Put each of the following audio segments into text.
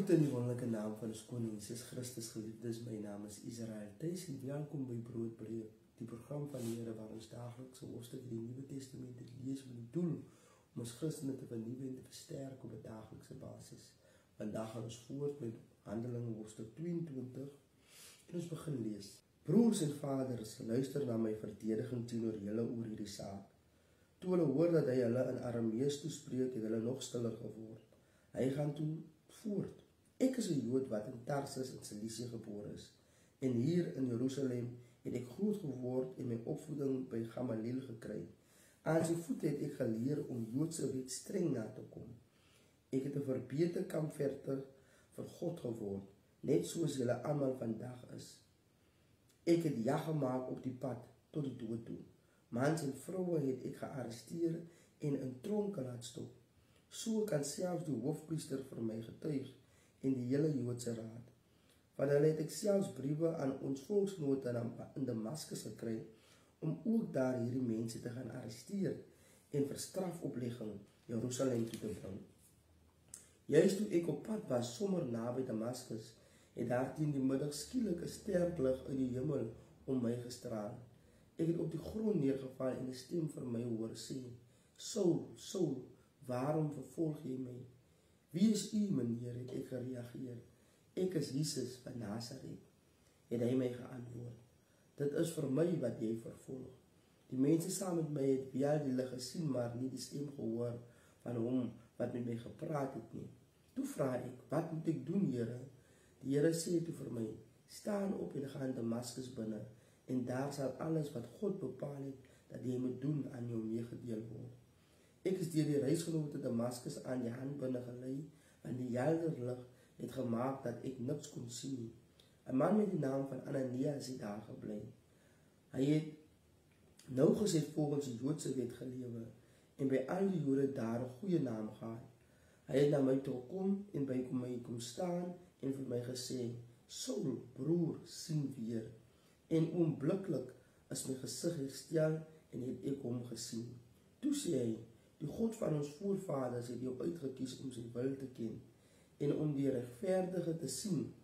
Groet in die wonderlijke naam van ons koning Jesus Christus, geliefdes. My naam is Israel Thijs en welkom by Broodbreek, die program van die Here waar ons dagelijks 'n hoofstuk in die Nuwe Testament lees met die doel om ons Christene te vernuwe en te versterk op 'n daaglikse basis. Vandag gaan ons voort met Handelinge hoofstuk 22 en ons begin lees. Broers en vaders, luister na my verdediging teenoor julle oor hierdie saak. Toe hulle hoor dat hy hulle in Aramees toespreek, het hulle nog stiller geword. Hy gaan toe voort. Ek is 'n Jood wat in Tarsus in Cilicië gebore is. En hier in Jerusalem het ek groot geword en my opvoeding by Gamaliel gekry. Aan sy voet het ek geleer om Joodse wet streng na te kom. Ek het 'n verbete kampvegter vir God geword, net soos julle almal vandag is. Ek het jag gemaak op die pad tot die dood toe. Mans en vroue het ek gearresteer en in tronke laat stop. So kan selfs die hoofpriester vir my getuig en die hele Joodse raad. Van hulle het ek selfs briewe aan ons volksgenote in Damaskus gekry om ook daar hierdie mense te gaan arresteer en vir strafoplegging Jerusalem toe te bring. Juist toe ek op pad was sommer naby Damaskus, het daar teen die middag skielik 'n sterk lig uit die hemel om my gestraal. Ek het op die grond neergeval en 'n stem vir my hoor sê: "Saul, Saul, waarom vervolg jy my?" "Wie is u, meneer?" het ek gereageer. "Ek is Jesus van Nasaret," het hy my geantwoord. "Dit is vir my wat jy vervolg." Die mense saam met my het wel die lig gesien, maar nie die stem gehoor van hom wat met my gepraat het nie. Toe vra ek: "Wat moet ek doen, Here?" Die Here sê toe vir my: "Staan op en gaan Damaskus binne, en daar sal alles wat God bepaal het dat jy moet doen aan jou meegedeel word." Ek is deur die reisgenote Damaskus aan die hand binne gelei, want die helder lig het gemaak dat ek niks kon sien nie. 'n Man met die naam van Ananias het daar gebly. Hy het nougeset volgens die Joodse wet gelewe en by al die Jode daar 'n goeie naam gehad. Hy het na my toe gekom en by my kom staan en vir my gesê: "Saul, broer, sien weer." En oombliklik is my gesig herstel en het ek hom gesien. Toe sê hy: "Die God van ons voorvaders het jou uitgekies om sy wil te ken en om die regverdige te sien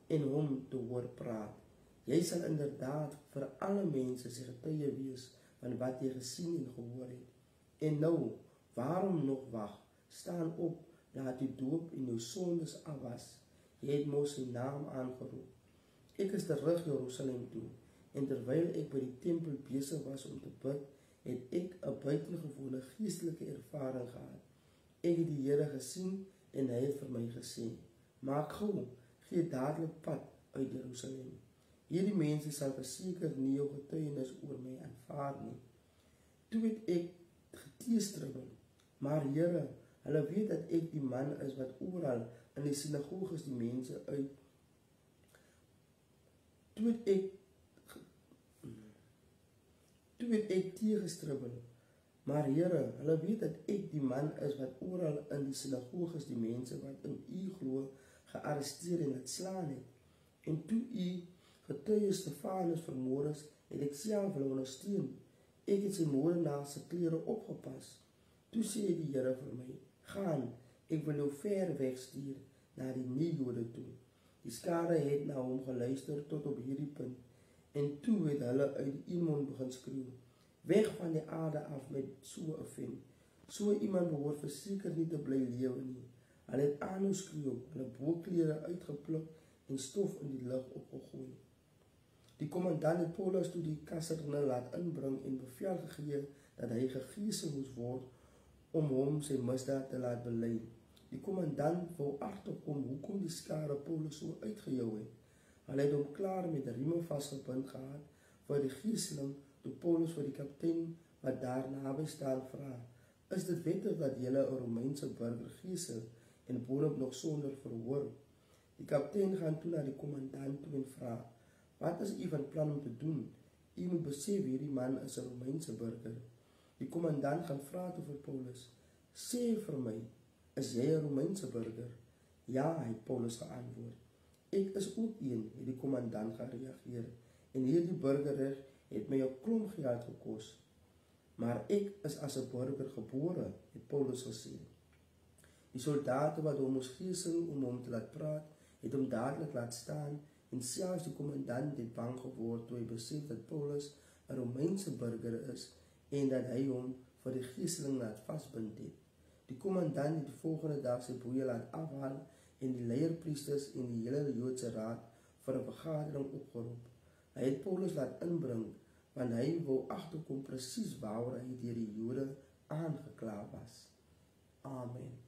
en hom te hoor praat. Jy sal inderdaad vir alle mense sy getuie wees van wat jy gesien en gehoor het. En nou, waarom nog wag? Staan op, laat u doop en jou sondes afwas. Jy het mos sy naam aangeroep." Ek is terug Jerusalem toe, en terwyl ek by die tempel besig was om te bid, het ek 'n buitengewone geestelike ervaring gehad. Ek het die Here gesien en hy het vir my gesê: "Maak gou, gee dadelik pad uit Jerusalem. Hierdie mense sal verseker nie jou getuienis oor my aanvaar nie." Toe het ek geteestribbel: "Maar Here, hulle weet dat ek die man is wat oral in die sinagoges die mense uit..." Toe het ek teëgestribbel: "Maar Here, hulle weet dat ek die man is wat oral in die sinagoges die mense wat in u glo gearresteer en laat slaan het. En toe u getuie Stefanus vermoor is, het ek self hulle ondersteun. Ek het sy moordenaar se klere opgepas." Toe sê die Here vir my: "Gaan, ek wil jou ver wegstuur na die nie-Jode toe." Die skare het na hom geluister tot op hierdie punt, en toe het hulle uit die mond begin skreeu: "Weg van die aarde af met so 'n vent. So iemand behoort verseker nie te bly lewe nie." Hulle het aanhou skreeu, hulle boklere uitgepluk en stof in die lug opgegooi. Die kommandant het Paulus toe die kaserne laat inbring en bevel gegee dat hy gegeesel moes word om hom sy misdaad te laat bely. Die kommandant wou agterkom hoekom die skare Paulus so uitgejou het. Hulle het hom klaar met rieme vasgebind gehad vir die geeseling, toe Paulus vir die kaptein wat daar naby staan vra: "Is dit wettig dat julle 'n Romeinse burger geesel en boonop nog sonder verhoor?" Die kaptein gaan toe na die kommandant toe en vra: "Wat is u van plan om te doen? U moet besef hierdie man is 'n Romeinse burger." Die kommandant gaan vra toe vir Paulus: "Sê vir my, is jy 'n Romeinse burger?" "Ja," het Paulus geantwoord. "Ek is ook een," het die kommandant gereageer, "en hierdie burgerreg het my 'n klomp geld gekos." "Maar ek is as 'n burger gebore," het Paulus gesê. Die soldate wat hom moes geesel om hom te laat praat, het hom dadelik laat staan en selfs die kommandant het bang geword toe hy besef dat Paulus 'n Romeinse burger is en dat hy hom vir die geeseling laat vasbind het. Die kommandant het die volgende dag sy boeie laat afhaal en die leierpriesters en die hele Joodse raad vir 'n vergadering opgeroep. Hy het Paulus laat inbring want hy wou agterkom presies waaroor hy deur die Jode aangekla was. Amen.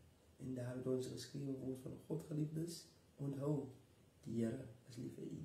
En daar het ons geskrewe woord van God, geliefdes, onthou, die Here is lief vir u.